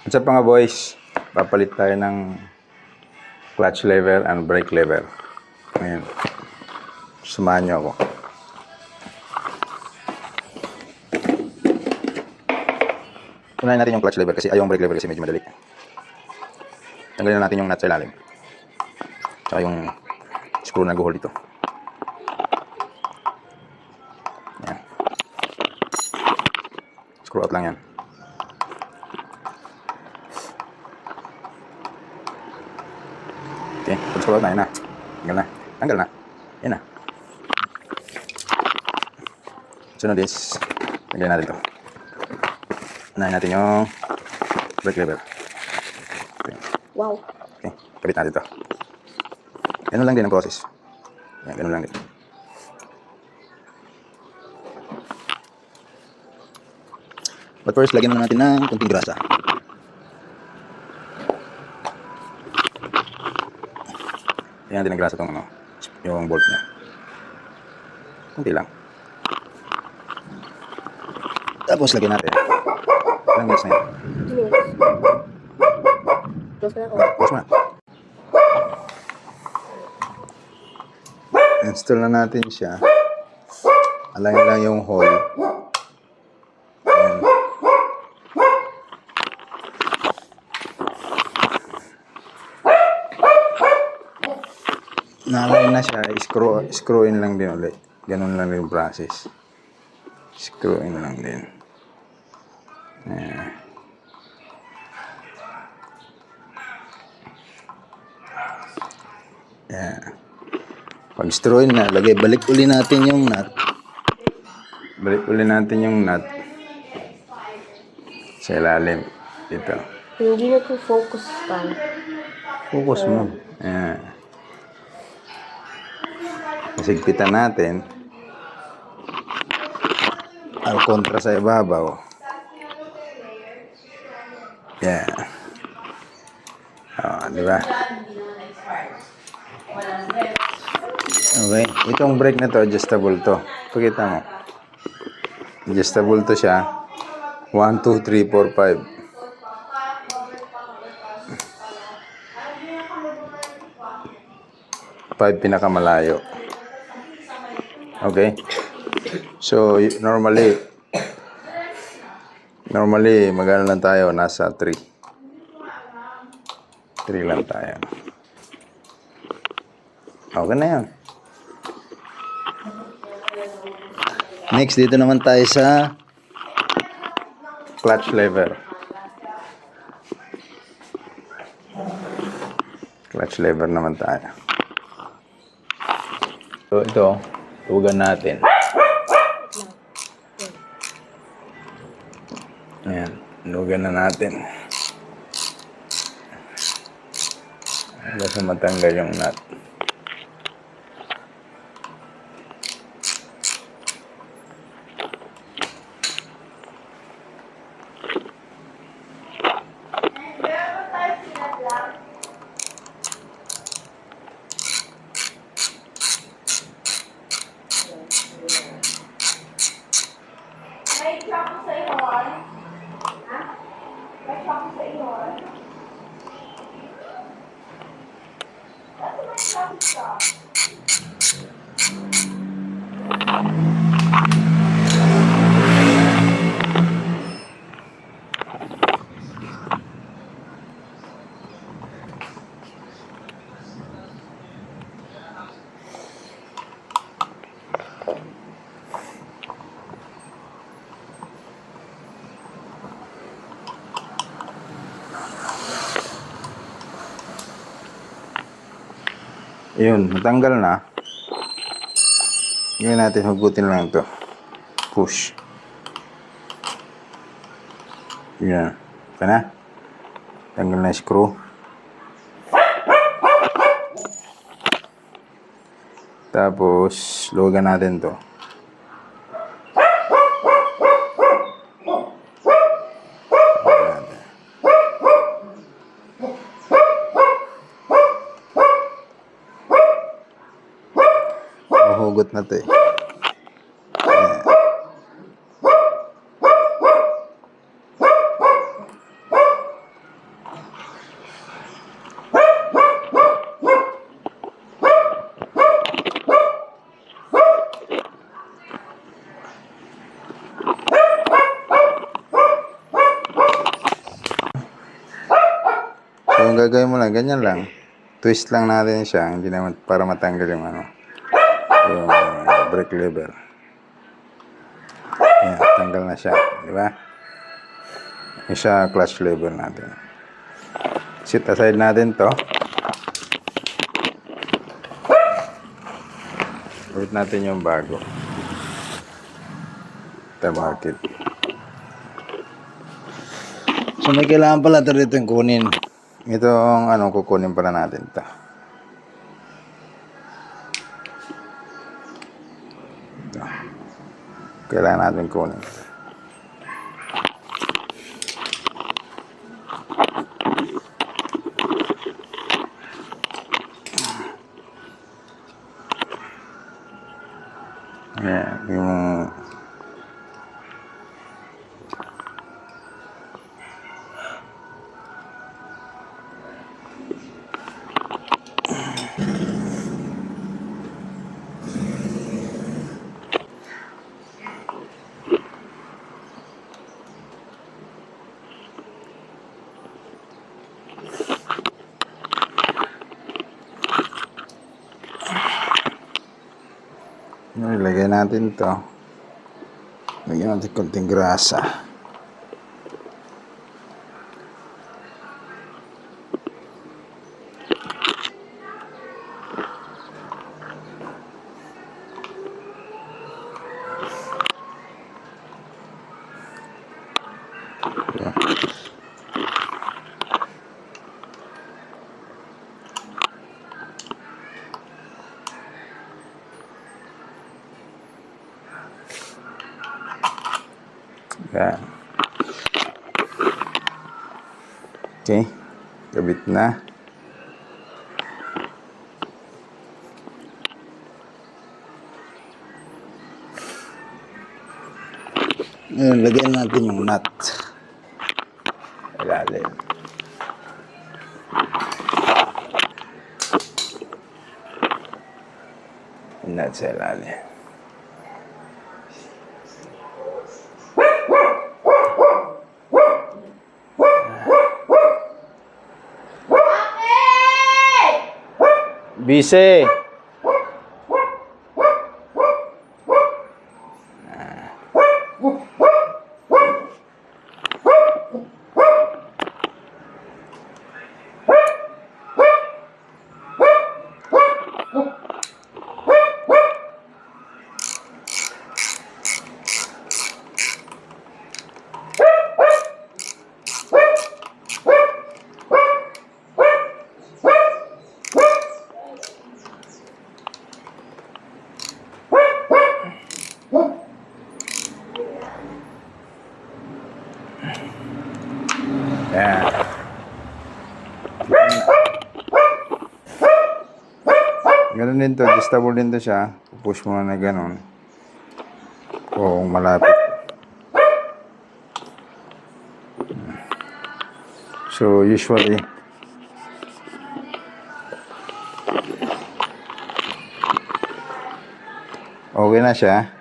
At sa mga boys, papalit tayo ng clutch lever and brake lever. Ngayon, samahan nyo ako. Unahin natin yung clutch lever kasi ayaw yung brake lever kasi medyo madali. Tanggalin na natin yung nut sa ilalim. Tsaka yung screw na nag-hold dito. Ayan. Screw out lang yan. Okay, screw out na, yun na. Tanggal na. Tanggal na. Yan na. Sunod is, tanggalin natin ito. Unahin natin yung brake lever. Okay. Wow. Okay, kabit natin ito. Ganun lang din ang process. Yan, ganun lang din. But first, lagyan muna natin ng kunting grasa. Lagyan natin ng grasa itong yung bolt niya. Kunti lang. Tapos, lagyan natin. Ilang minutes na yan? 2 minutes. Close na ako. Close mo na. Install na natin siya. Alayin lang yung hole. Ayan. Na-align na siya. Screw in lang din ulit. Ganun lang yung process. Screw in lang din. Ayan. Ayan. Pag screw in na, balik uli natin yung nut. Balik uli natin yung nut sa ilalim. Dito. Hindi na to focus pa. Focus mo. Ayan. Masigpitan natin. Al kontra sa ibabaw. Ayan. O, di ba? Okay. Itong brake na to, adjustable to. Pakita mo. Adjustable to siya. 1, 2, 3, 4, 5. Five pinakamalayo. Okay. So, normally, magano lang tayo? Nasa 3. 3 lang tayo. Okay na yan. Next, dito naman tayo sa clutch lever. Clutch lever naman tayo. So, ito, tugan natin. Ayan, lugan na natin. Hanggang sa matanggal yung nut. May chocolate sa ihon? Ha? May chocolate sa ihon? Dati may chocolate ka. Yun, natanggal na. Gawin natin, hugutin lang ito. Push. Yan. Okay na? Tanggal na yung screw. Tapos, luwagan natin to. Hugot na to eh. Ayan. ang gagawin mo lang, ganyan lang. Twist lang natin siya, hindi naman para matanggal yung ano, yung brake lever. Ayan, tanggal na siya, di ba? Yung siya clutch lever natin. Sit aside natin to. Ulit natin yung bago. Market. So may kailangan pala ito dito yung kunin. Itong ano, kukunin pala natin ito. Ito. Kailangan natin kunin. Ayan, yung ilagay natin to. Lagyan natin konting grasa. Yan. Okay. Kabit na. Ngayon, lagyan natin yung nut. Ilalim. Yung nut sa ilalim. Bise. Yan. Ganun din to, adjustable din to siya. Push mo na ganun. O malapit. So usually okay na siya.